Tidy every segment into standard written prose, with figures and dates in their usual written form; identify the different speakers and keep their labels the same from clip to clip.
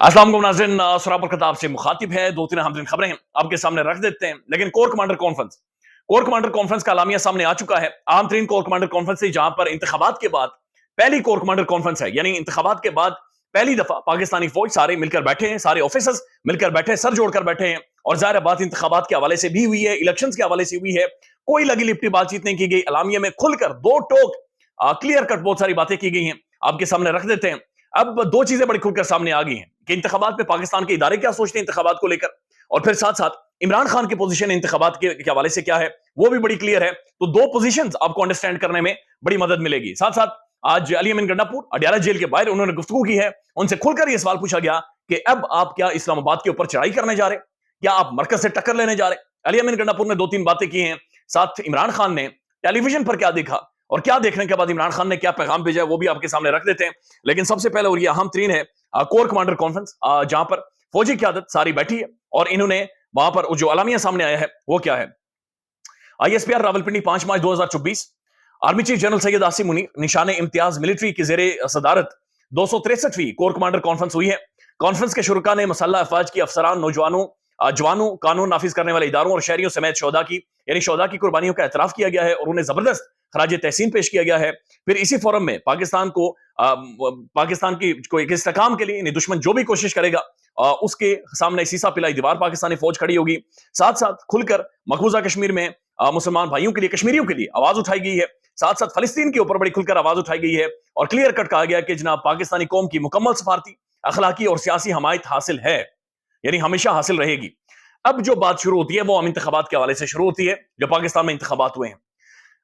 Speaker 1: अस्सलाम वालेकुम नाज़रीन, सरापर खताब से मुखातिब है। दो तीन अहम तरीन खबरें आपके सामने रख देते हैं। लेकिन कोर कमांडर कॉन्फ्रेंस का अलामिया सामने आ चुका है। अहम तरीन कोर कमांडर कॉन्फ्रेंस है, जहां पर इंतखाबात के बाद पहली कोर कमांडर कॉन्फ्रेंस है। यानी इंतखाबात के बाद पहली दफा पाकिस्तानी फौज सारे मिलकर बैठे हैं, सारे ऑफिसर्स मिलकर बैठे हैं, सर जोड़कर बैठे हैं। और जाहिर बात इंतखाबात के हवाले से भी हुई है, इलेक्शंस के हवाले से हुई है। कोई लगी लिपटी बातचीत नहीं की गई। अलामिया में खुलकर दो टोक क्लियर कट बहुत सारी बातें की गई हैं, आपके सामने रख देते हैं। अब दो चीजें बड़ी खुलकर सामने आ गई हैं कि इंतखाबात में पाकिस्तान के इदारे क्या सोचते हैं इंतखाबात को लेकर, और फिर साथ साथ इमरान खान की पोजीशन इंतखाबात के हवाले से क्या है वो भी बड़ी क्लियर है। तो दो पोजीशंस आपको अंडरस्टैंड करने में बड़ी मदद मिलेगी। साथ साथ आज अली अमीन गंडापुर अडयाला जेल के बाहर उन्होंने गुफ्तगू की है। उनसे खुलकर यह सवाल पूछा गया कि अब आप क्या इस्लामाबाद के ऊपर चढ़ाई करने जा रहे, क्या आप मरकज से टक्कर लेने जा रहे। अली अमीन गंडापुर ने दो तीन बातें की हैं। साथ इमरान खान ने टेलीविजन पर क्या देखा और क्या देखने के बाद इमरान खान ने क्या पैगाम भेजा है वो भी आपके सामने रख देते हैं। लेकिन सबसे पहले और ये अहम तरीन है कोर कमांडर कॉन्फ्रेंस, जहां पर फौजी क़यादत सारी बैठी है और इन्होंने वहां पर जो अलामिया सामने आया है वो क्या है। आईएसपीआर रावलपिंडी 5 मार्च 2024, army chief general Syed Asim Munir निशाने इम्तियाज मिलिट्री की जेरे सदारत 263वीं कोर कमांडर कॉन्फ्रेंस हुई है। कॉन्फ्रेंस के शुरुका ने मसल्लह अफवाज की अफसरान, नौजवानों, जवानों, कानून नाफिज करने वाले इदारों और शहरियों समेत शोहदा की कुर्बानियों का एतराफ किया गया है और उन्हें जबरदस्त खराज तहसीन पेश किया गया है। फिर इसी फोरम में पाकिस्तान की कोई इस्तेकाम के लिए दुश्मन जो भी कोशिश करेगा उसके सामने सीसा पिलाई दीवार पाकिस्तानी फौज खड़ी होगी। साथ साथ खुलकर मकबूजा कश्मीर में मुसलमान भाइयों के लिए, कश्मीरियों के लिए आवाज उठाई गई है। साथ साथ फलस्तीन के ऊपर बड़ी खुलकर आवाज उठाई गई है और क्लियर कट कहा गया कि जनाब पाकिस्तानी कौम की मुकम्मल सफारती, अखलाकी और सियासी हमायत हासिल है, यानी हमेशा हासिल रहेगी। अब जो बात शुरू होती है वो आम इंतखाबात के हवाले से शुरू होती है, जो पाकिस्तान में इंतखाबात हुए हैं।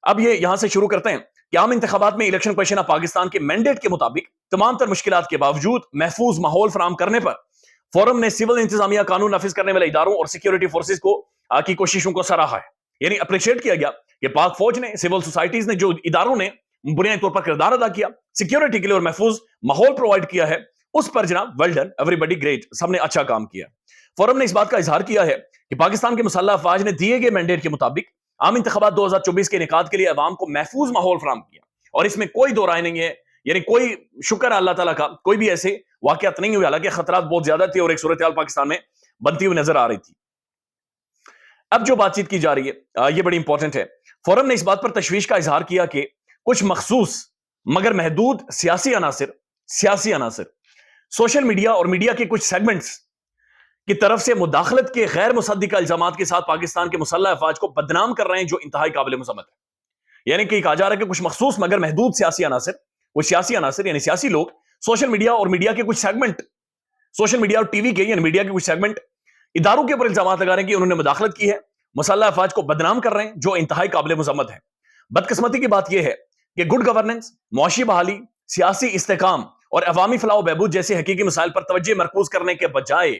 Speaker 1: अब ये यहां से शुरू करते हैं कि आम इंतखाबात में इलेक्शन कमीशन ऑफ पाकिस्तान के मैंडेट के मुताबिक तमाम तर मुश्किलात के बावजूद महफूज माहौल फराहम करने पर फोरम ने सिविल इंतजामिया, कानून नाफिज करने वाले इदारों और सिक्योरिटी फोर्सेज की कोशिशों को सराहा है। यानी अप्रिशिएट किया गया कि पाक फौज ने, सिविल सोसाइटीज ने, जो इदारों ने बुनियादी तौर पर किरदार अदा किया सिक्योरिटी के लिए और महफूज माहौल प्रोवाइड किया है, उस पर जनाब वेल डन, एवरीबॉडी ग्रेट, सबने अच्छा काम किया। फोरम ने इस बात का इजहार किया है कि पाकिस्तान के मुसल्लह अफवाज ने दिए गए मैंडेट के मुताबिक आम इंतखाबात 2024 के इनेकाद के लिए अवाम को महफूज माहौल फराहम किया और इसमें कोई दो राय नहीं है। यानी कोई शुक्र है अल्लाह ताला का, कोई भी ऐसे वाकयात नहीं हुए, हालांकि खतरात बहुत ज्यादा थे और एक सूरत हाल पाकिस्तान में बनती हुई नजर आ रही थी। अब जो बातचीत की जा रही है ये बड़ी इंपॉर्टेंट है। फोरम ने इस बात पर तशवीश का इजहार किया कि कुछ मखसूस मगर महदूद सियासी अनासिर सोशल मीडिया और मीडिया के कुछ सेगमेंट्स की तरफ से मुदाखलत के गैर मुसद्दिका इल्जामात के साथ पाकिस्तान के मुसल्लह अफवाज को बदनाम कर रहे हैं, जो इंतहाई काबिल मज़म्मत है। यानी कि कहा जा रहा है कि कुछ मखसूस मगर महदूद सियासी अनासिर यानी सियासी लोग सोशल मीडिया और मीडिया के कुछ सेगमेंट, सोशल मीडिया और टीवी के यानी मीडिया के कुछ सेगमेंट इदारों के ऊपर इल्जाम लगा रहे हैं कि उन्होंने मुदाखलत की है, मुसल्लह अफवाज को बदनाम कर रहे हैं, जो इंतहाई काबिल मज़म्मत है। बदकिस्मती की बात यह है कि गुड गवर्नेंस, मुआशी बहाली, सियासी इस्तेकाम और अवामी फलाह बहबूद जैसे हकीकी मसाइल पर तवज्जो मरकूज करने के बजाय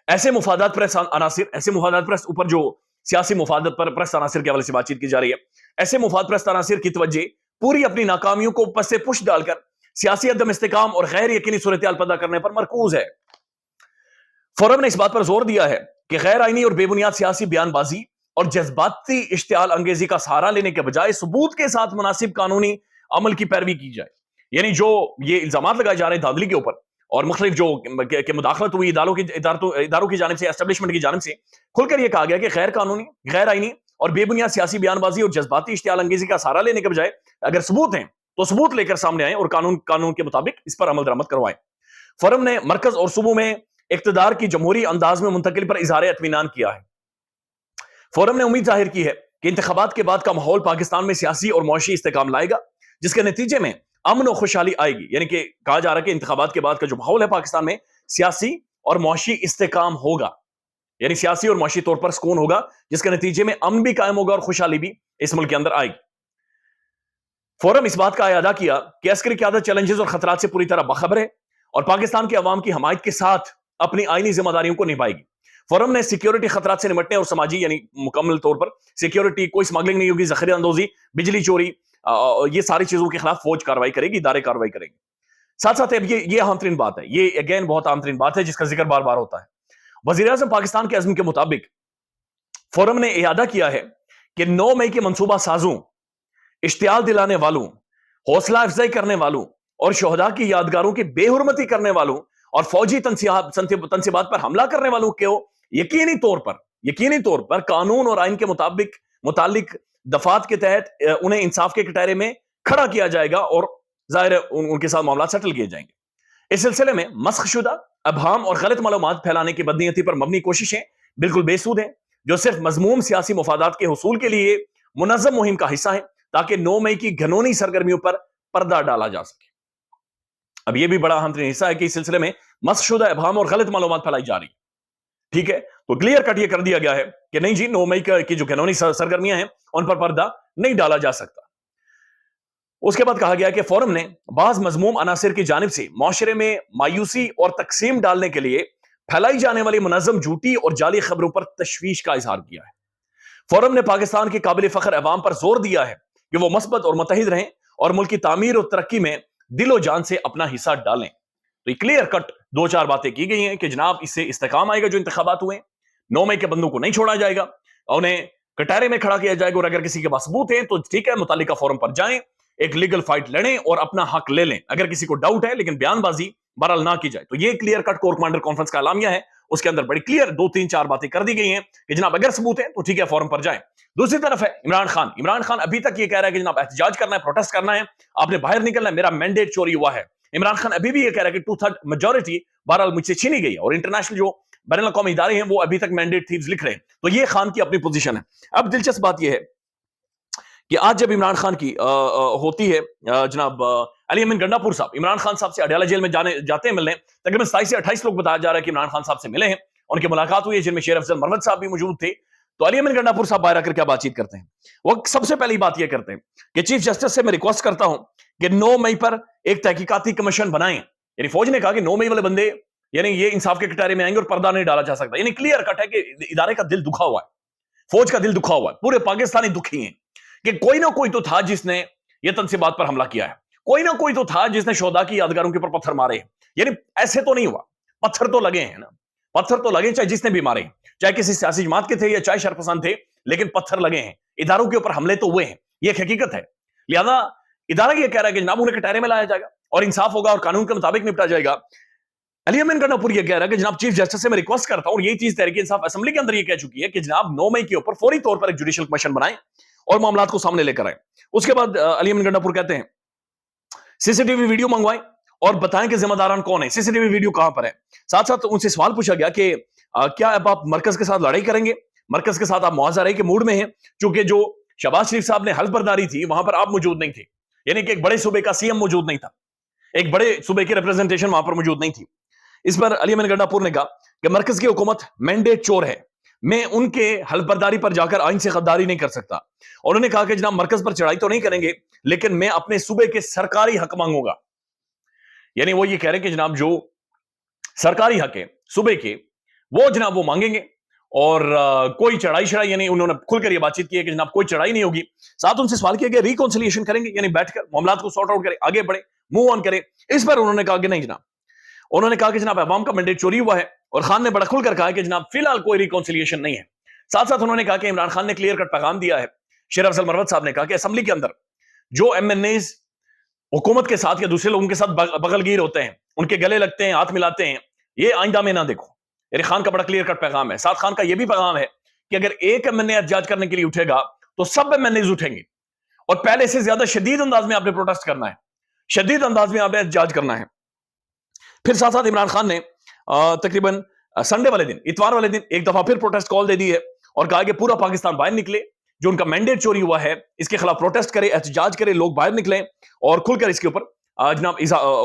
Speaker 1: ऐसे मुफादात परस्त ऊपर जो सियासी मुफादत पर प्रस्त अनासिर के हवाले से बातचीत की जा रही है, ऐसे मुफाद प्रस्त अनासिर की तवज्जो पूरी अपनी नाकामियों को पस से पुश डालकर सियासी अदम इस्तेकाम और गैर यकीनी सूरत हाल पैदा करने पर मरकूज है। फोरम ने इस बात पर जोर दिया है कि गैर आईनी और बेबुनियाद सियासी बयानबाजी और जज्बाती इश्तियाल अंगेजी का सहारा लेने के बजाय सबूत के साथ मुनासिब कानूनी अमल की पैरवी की जाए। यानी जो ये इल्जामात लगाए जा रहे हैं धांधली के ऊपर और मुख्तलिफ जो के मुदाखलत हुई इदारों की जानिब से, एस्टेब्लिशमेंट की जानिब से, खुलकर यह कहा गया कि गैर कानूनी, गैर आईनी और बेबुनियाद सियासी बयानबाजी और जज्बाती इश्तियाल अंगेजी का सहारा लेने के बजाय अगर सबूत हैं तो सबूत लेकर सामने आए और कानून के मुताबिक इस पर अमल दरामद करवाएं। फोरम ने मरकज और सूबों में इक्तदार की जमहूरी अंदाज में मुंतकिल पर इजहार इत्मीनान किया है। फोरम ने उम्मीद जाहिर की है कि इंतखाबात के बाद का माहौल पाकिस्तान में सियासी और मुआशी इस्तेकाम लाएगा, जिसके नतीजे में अमन और खुशहाली आएगी। यानी कि कहा जा रहा है कि इंतखाबात के बाद का जो माहौल है पाकिस्तान में सियासी और मुआशी इस्तेकाम होगा, यानी सियासी और मुआशी तौर पर सुकून होगा, जिसके नतीजे में अमन भी कायम होगा और खुशहाली भी इस मुल्क के अंदर आएगी। फोरम इस बात का अदा किया कि अस्करी क़यादत चैलेंजेस और खतरात से पूरी तरह बाखबर है और पाकिस्तान के अवाम की हमायत के साथ अपनी आईनी जिम्मेदारियों को निभाएगी। फोरम ने सिक्योरिटी खतरात से निपटने और समाजी यानी मुकम्मल तौर पर सिक्योरिटी, कोई स्मगलिंग नहीं होगी, जखीरा अंदोजी, बिजली चोरी, ये सारी चीजों के खिलाफ फौज कार्रवाई करेगी, इदारे कार्रवाई करेंगे। साथ साथ अब ये अहम तरीन बात है, ये अगेन बहुत अहम तरीन बात है जिसका जिक्र बार बार होता है। वज़ीर आज़म पाकिस्तान के अज़्म के मुताबिक फोरम ने इरादा किया है कि 9 मई के मंसूबा साजों, इश्तियाल दिलाने वालों, हौसला अफजाई करने वालों और शोहदा की यादगारों की बेहुरमती करने वालों اور فوجی تنصیبات پر حملہ کرنے والوں کو یقینی طور پر قانون اور آئین کے متعلق دفعات کے تحت انہیں انصاف کے کٹہرے میں کھڑا کیا جائے گا اور ظاہر ان کے ساتھ معاملات سیٹل کیے جائیں گے۔ اس سلسلے میں مسخ شدہ ابہام اور غلط معلومات پھیلانے کی بدنیتی پر مبنی کوششیں بالکل بے سود ہیں، جو صرف مذموم سیاسی مفادات کے حصول کے لیے منظم مہم کا حصہ ہے تاکہ 9 مئی کی گھنونی سرگرمیوں پر پردہ ڈالا جا سکے۔ اب یہ بھی بڑا اہم ترین حصہ ہے کہ اس سلسلے میں مسخ شدہ ابہام اور غلط معلومات پھیلائی جا رہی ہے، ٹھیک ہے؟ تو کلیئر کٹ یہ کر دیا گیا ہے کہ نہیں جی 9 مئی کی جو گھنونی سرگرمیاں ہیں ان پر پردہ نہیں ڈالا جا سکتا۔ اس کے بعد کہا گیا کہ فورم نے بعض مذموم عناصر کی جانب سے معاشرے میں مایوسی اور تقسیم ڈالنے کے لیے پھیلائی جانے والی منظم جھوٹی اور جعلی خبروں پر تشویش کا اظہار کیا ہے۔ فورم نے پاکستان کے قابل فخر عوام پر زور دیا ہے کہ وہ مثبت اور متحد رہیں اور ملک کی تعمیر اور ترقی میں دل و جان سے اپنا حصہ ڈالیں۔ تو یہ کلیئر کٹ 2-4 باتیں کی گئی ہیں کہ جناب اس سے استحکام آئے گا، جو انتخابات ہوئے 9 مئی کے بندوں کو نہیں چھوڑا جائے گا، انہیں کٹہرے میں کھڑا کیا جائے گا، اور اگر کسی کے پاس ثبوت ہے تو ٹھیک ہے متعلقہ فورم پر جائیں، ایک لیگل فائٹ لڑیں اور اپنا حق لے لیں۔ اگر کسی کو ڈاؤٹ ہے لیکن بیان بازی بہرحال نہ کی جائے۔ تو یہ clear cut corps commander conference کا اعلامیہ ہے، اس کے اندر بڑی کلیئر 2-3-4 باتیں کر دی گئی ہیں کہ جناب اگر ثبوت ہے تو ٹھیک ہے فورم پر جائیں۔ دوسری طرف ہے عمران خان ابھی تک یہ کہہ رہا ہے کہ جناب احتجاج کرنا ہے، پروٹیسٹ کرنا ہے، آپ نے باہر نکلنا ہے، میرا مینڈیٹ چوری ہوا ہے۔ عمران خان ابھی بھی یہ کہہ رہا ہے کہ 2/3 میجورٹی بہرحال مجھ سے چھینی گئی ہے، اور انٹرنیشنل جو بین الاقوامی ادارے ہیں وہ ابھی تک مینڈیٹ تھیوز لکھ رہے ہیں۔ تو یہ خان کی اپنی پوزیشن ہے۔ اب دلچسپ بات یہ ہے کہ آج جب عمران خان کی ہوتی ہے جناب علی امین گنڈا پور صاحب عمران خان صاحب سے اڈیالہ جیل میں جاتے ہیں ملنے، تقریباً 27 سے 28 لوگ بتایا جا رہا ہے کہ عمران خان صاحب سے ملے ہیں، ان کی ملاقات ہوئی ہے، جن میں شیر افضل مروت صاحب بھی موجود تھے۔ تو علی امین گنڈا پور صاحب باہر آ کر کیا بات چیت کرتے ہیں؟ وہ سب سے پہلی بات یہ کرتے ہیں کہ چیف جسٹس سے میں ریکویسٹ کرتا ہوں کہ 9 مئی پر ایک تحقیقاتی کمیشن بنائیں۔ یعنی فوج نے کہا کہ 9 مئی والے بندے یعنی یہ انصاف کے کٹارے میں آئیں گے اور پردہ نہیں ڈالا جا سکتا۔ یعنی کلیئر کٹ ہے کہ ادارے کا دل دکھا ہوا ہے، فوج کا دل دکھا ہوا ہے، پورے پاکستانی دکھی ہیں کہ کوئی نہ کوئی تو تھا جس نے یہ تنصیبات پر حملہ کیا ہے، کوئی نہ کوئی تو تھا جس نے شہداء کی یادگاروں کے اوپر پتھر مارے ہیں۔ یعنی ایسے تو نہیں ہوا، پتھر تو لگے ہیں نا، پتھر تو لگے چاہے جس نے بھی مارے ہیں، چاہے کسی سیاسی جماعت کے تھے یا چاہے شرپسند تھے، لیکن پتھر لگے ہیں، اداروں کے اوپر حملے تو ہوئے ہیں، یہ ایک حقیقت ہے۔ لہذا ادارہ یہ کہہ رہا ہے کہ جناب انہیں کٹہرے میں لایا جائے گا اور انصاف ہوگا اور قانون کے مطابق نپٹا جائے گا۔ علی امین گنڈا پور یہ کہہ رہا ہے کہ جناب چیف جسٹس سے میں ریکویسٹ کرتا ہوں، اور یہی چیز تحریک انصاف اسمبلی کے اندر یہ کہہ چکی ہے کہ جناب 9 مئی کے اوپر فوری طور پر ایک جوڈیشل کمیشن بنائیں اور معاملات کو سامنے لے کر آئیں۔ اس کے بعد علی امین گنڈا پور کہتے ہیں سی سی ٹی وی ویڈیو منگوائیں اور بتائیں کہ ذمہ داران کون ہیں، سی سی ٹی وی ویڈیو کہاں پر ہے۔ ساتھ ساتھ ان سے سوال پوچھا گیا کہ کیا اب آپ مرکز کے ساتھ لڑائی کریں گے، مرکز کے ساتھ آپ معاوضہ رہے کے موڈ میں ہیں، چونکہ جو شہباز شریف صاحب نے حلف برداری تھی وہاں پر آپ موجود نہیں تھے، یعنی کہ ایک بڑے صوبے کا سی ایم موجود نہیں تھا، ایک بڑے صوبے کی ریپرزنٹیشن وہاں پر موجود نہیں تھی۔ اس پر علی امین گنڈا پور نے کہا کہ مرکز کی حکومت مینڈیٹ چور ہے، میں ان کے حلف برداری پر جا کر آئین سے غداری نہیں کر سکتا۔ اور انہوں نے کہا کہ جناب مرکز پر چڑھائی تو نہیں کریں گے لیکن میں اپنے صوبے کے سرکاری حق مانگوں گا۔ یعنی وہ یہ کہہ رہے ہیں کہ جناب جو سرکاری حق ہے صوبے کے وہ جناب وہ مانگیں گے، اور کوئی چڑھائی یعنی انہوں نے کھل کر یہ بات چیت کی ہے کہ جناب کوئی چڑھائی نہیں ہوگی۔ ساتھ ان سے سوال کیا کہ ریکنسیلیشن کریں گے، یعنی بیٹھ کر معاملات کو سارٹ آؤٹ کریں، آگے بڑھیں، موو آن کریں۔ اس پر انہوں نے کہا کہ نہیں جناب، انہوں نے کہا کہ جناب عوام کا مینڈیٹ چوری ہوا ہے، اور خان نے بڑا کھل کر کہا کہ جناب فی الحال کوئی ریکنسیلیشن نہیں ہے۔ ساتھ ساتھ انہوں نے کہا کہ عمران خان نے کلیئر کٹ پیغام دیا ہے۔ شیر افضل مروت صاحب نے کہا کہ اسمبلی کے اندر جو ایم این ایز حکومت کے ساتھ یا دوسرے لوگوں کے ساتھ بغل گیر ہوتے ہیں، ان کے گلے لگتے ہیں، ہاتھ ملاتے ہیں، یہ آئندہ میں نہ دیکھو۔ یعنی خان کا بڑا کلیئر کٹ پیغام ہے۔ ساتھ خان کا یہ بھی پیغام ہے کہ اگر ایک ایم این اے احتجاج کرنے کے لیے اٹھے گا تو سب ایم این ایز اٹھیں گے، اور پہلے سے زیادہ شدید انداز میں آپ نے پروٹیسٹ کرنا ہے، شدید انداز میں آپ نے احتجاج کرنا ہے۔ پھر ساتھ ساتھ عمران خان نے تقریباً سنڈے والے دن، اتوار والے دن ایک دفعہ پھر پروٹیسٹ کال دے دی ہے اور کہا کہ پورا پاکستان باہر نکلے، جو ان کا مینڈیٹ چوری ہوا ہے اس کے خلاف پروٹیسٹ کرے، احتجاج کرے، لوگ باہر نکلیں اور کھل کر اس کے اوپر جناب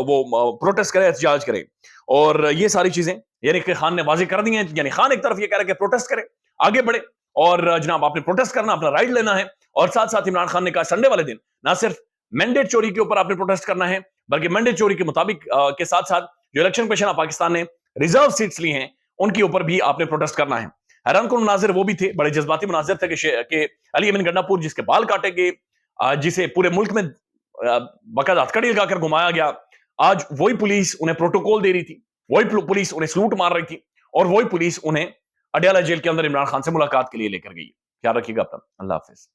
Speaker 1: وہ پروٹیسٹ کرے، احتجاج کرے۔ اور یہ ساری چیزیں یعنی کہ خان نے واضح کر دی ہیں۔ یعنی خان ایک طرف یہ کہہ رہا ہے کہ پروٹیسٹ کرے، آگے بڑھے، اور جناب آپ نے پروٹیسٹ کرنا، اپنا رائٹ لینا ہے، اور ساتھ ساتھ عمران خان نے کہا سنڈے والے دن نہ صرف مینڈیٹ چوری کے اوپر آپ نے پروٹیسٹ کرنا ہے بلکہ مینڈیٹ چوری کے مطابق کے ساتھ ساتھ جو الیکشن کمیشن آف پاکستان نے ریزرو سیٹس لی ہیں ان کے اوپر بھی آپ نے پروٹیسٹ کرنا ہے۔ حیران کن مناظر وہ بھی تھے، بڑے جذباتی مناظر تھے کہ علی امین گنڈا پور جس کے بال کاٹے گئے، جسے پورے ملک میں باقاعدہ ہتھکڑی لگا کر گھمایا گیا، آج وہی پولیس انہیں پروٹوکول دے رہی تھی، وہی پولیس انہیں سلوٹ مار رہی تھی، اور وہی پولیس انہیں اڈیالہ جیل کے اندر عمران خان سے ملاقات کے لیے لے کر گئی۔ خیال رکھیے گا اپنا، اللہ حافظ۔